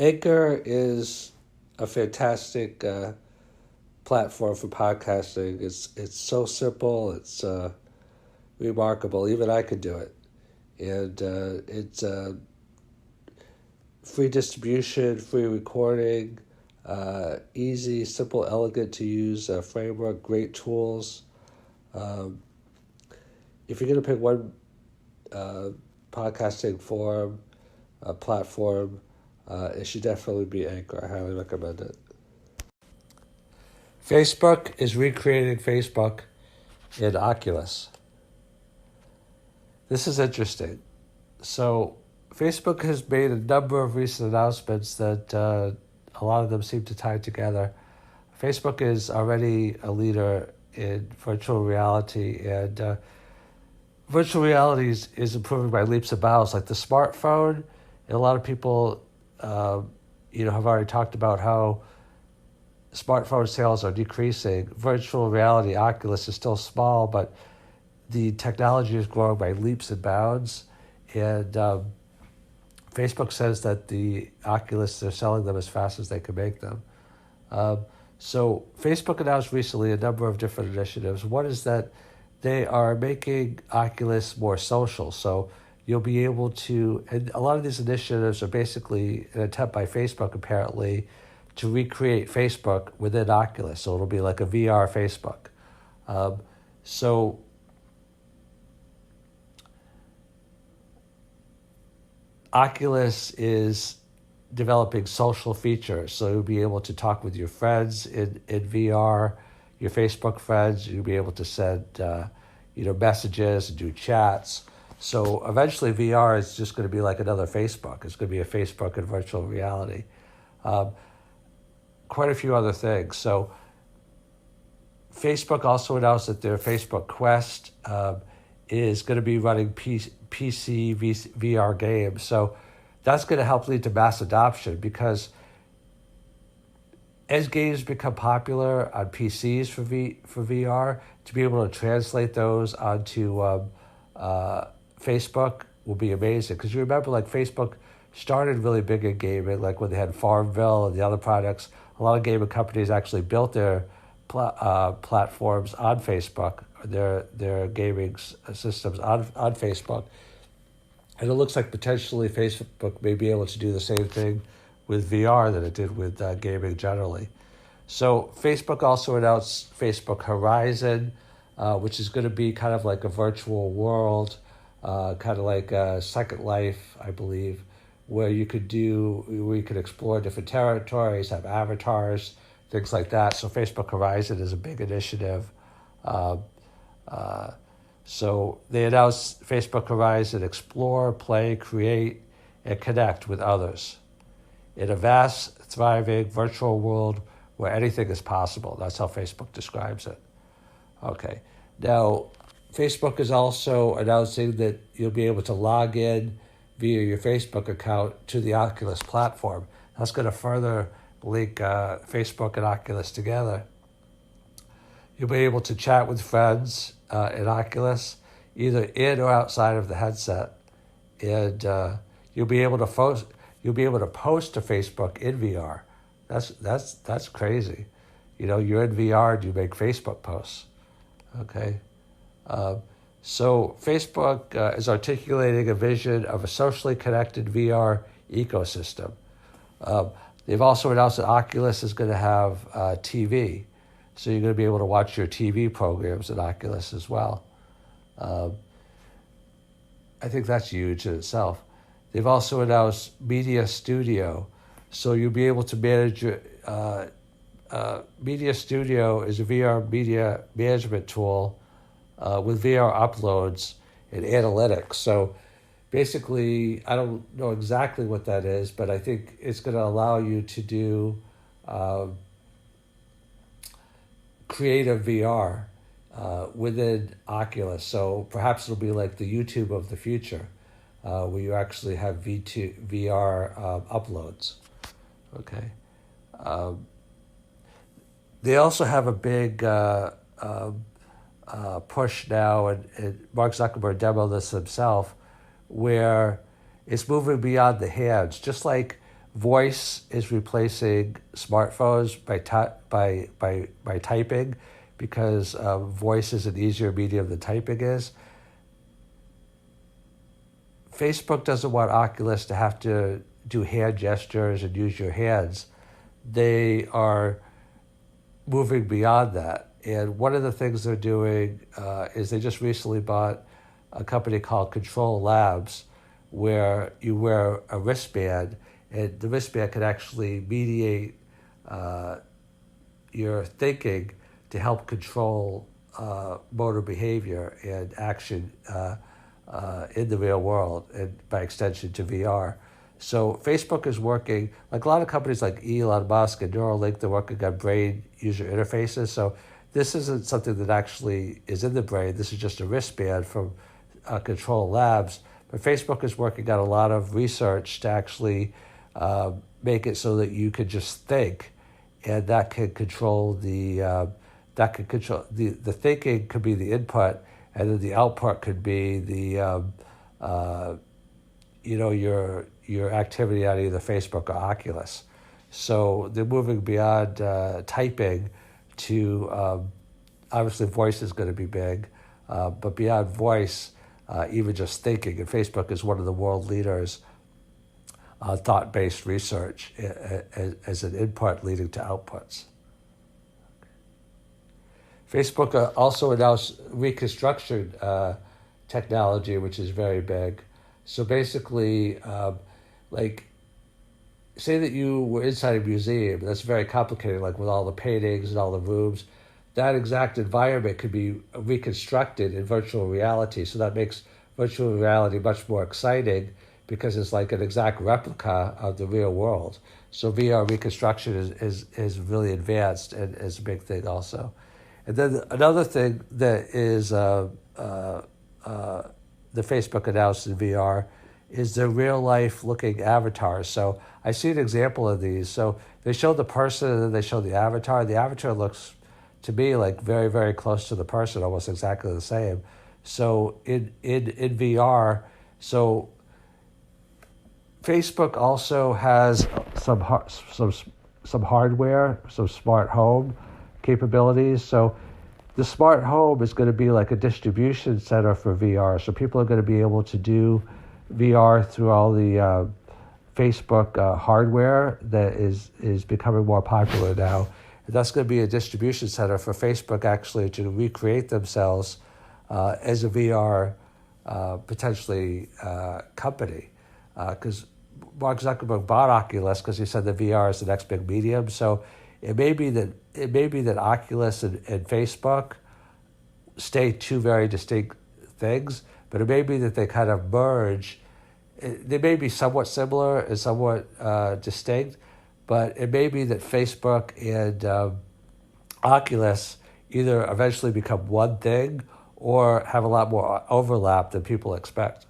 Anchor is a fantastic platform for podcasting. It's so simple. It's remarkable. Even I could do it, and it's free distribution, free recording, easy, simple, elegant to use framework, great tools. Um, if you're going to pick one podcasting forum, platform, it should definitely be Anchor. I highly recommend it. Facebook is recreating Facebook in Oculus. This is interesting. So Facebook has made a number of recent announcements that a lot of them seem to tie together. Facebook is already a leader in virtual reality, and virtual reality is improving by leaps and bounds. Like the smartphone, and a lot of people, have already talked about how smartphone sales are decreasing. Virtual reality, Oculus, is still small, but the technology is growing by leaps and bounds. And Facebook says that the Oculus, they're selling them as fast as they can make them. So Facebook announced recently a number of different initiatives. One is that they are making Oculus more social. So you'll be able to, and a lot of these initiatives are basically an attempt by Facebook, apparently, to recreate Facebook within Oculus. So it'll be like a VR Facebook. So Oculus is developing social features. So you'll be able to talk with your friends in VR, your Facebook friends. You'll be able to send messages and do chats. So eventually VR is just going to be like another Facebook. It's going to be a Facebook in virtual reality. Quite a few other things. So Facebook also announced that their Facebook Quest is going to be running PC VR games. So that's going to help lead to mass adoption, because as games become popular on PCs for VR, to be able to translate those onto Facebook will be amazing. Because you remember, like, Facebook started really big in gaming, like when they had Farmville and the other products. A lot of gaming companies actually built their platforms on Facebook, their gaming systems on Facebook. And it looks like potentially Facebook may be able to do the same thing with VR that it did with gaming generally. So Facebook also announced Facebook Horizon, which is going to be kind of like a virtual world, kind of like a Second Life, I believe, where you could explore different territories, have avatars, things like that. So Facebook Horizon is a big initiative. So they announced Facebook Horizon: explore, play, create, and connect with others in a vast, thriving virtual world where anything is possible. That's how Facebook describes it. Okay. Now, Facebook is also announcing that you'll be able to log in via your Facebook account to the Oculus platform. That's going to further link Facebook and Oculus together. You'll be able to chat with friends in Oculus, either in or outside of the headset, and you'll be able to post to Facebook in VR. That's crazy. You're in VR and you make Facebook posts. Okay, so Facebook is articulating a vision of a socially connected VR ecosystem. They've also announced that Oculus is going to have TV. So you're going to be able to watch your TV programs at Oculus as well. I think that's huge in itself. They've also announced Media Studio. So you'll be able to manage your... Media Studio is a VR media management tool with VR uploads and analytics. So basically, I don't know exactly what that is, but I think it's going to allow you to do... creative VR within Oculus. So perhaps it'll be like the YouTube of the future, where you actually have VR uploads. Okay. They also have a big push now, and Mark Zuckerberg demoed this himself, where it's moving beyond the hands. Just like Voice is replacing smartphones by typing, because voice is an easier medium than typing is. Facebook doesn't want Oculus to have to do hand gestures and use your hands. They are moving beyond that. And one of the things they're doing is they just recently bought a company called Control Labs, where you wear a wristband, and the wristband can actually mediate your thinking to help control motor behavior and action in the real world, and by extension to VR. So Facebook is working, like a lot of companies like Elon, Musk, and Neuralink, they're working on brain user interfaces. So this isn't something that actually is in the brain. This is just a wristband from Control Labs. But Facebook is working on a lot of research to actually make it so that you could just think, and that can control the thinking could be the input, and then the output could be the your activity on either Facebook or Oculus. So they're moving beyond typing to obviously voice is going to be big, but beyond voice, even just thinking. And Facebook is one of the world leaders thought-based research as an input leading to outputs. Facebook also announced reconstruction technology, which is very big. So basically, say that you were inside a museum, that's very complicated, like with all the paintings and all the rooms. That exact environment could be reconstructed in virtual reality. So that makes virtual reality much more exciting, because it's like an exact replica of the real world. So VR reconstruction is really advanced and is a big thing also. And then another thing that is the Facebook announced in VR is the real-life looking avatars. So I see an example of these. So they show the person and then they show the avatar. The avatar looks, to me, like very, very close to the person, almost exactly the same. So in VR, so Facebook also has some hardware, some smart home capabilities. So the smart home is going to be like a distribution center for VR. So people are going to be able to do VR through all the Facebook hardware that is becoming more popular now. And that's going to be a distribution center for Facebook actually to recreate themselves as a VR potentially company. Because Mark Zuckerberg bought Oculus because he said that VR is the next big medium. So it may be that Oculus and Facebook stay two very distinct things, but it may be that they kind of merge. They may be somewhat similar and somewhat distinct, but it may be that Facebook and Oculus either eventually become one thing or have a lot more overlap than people expect.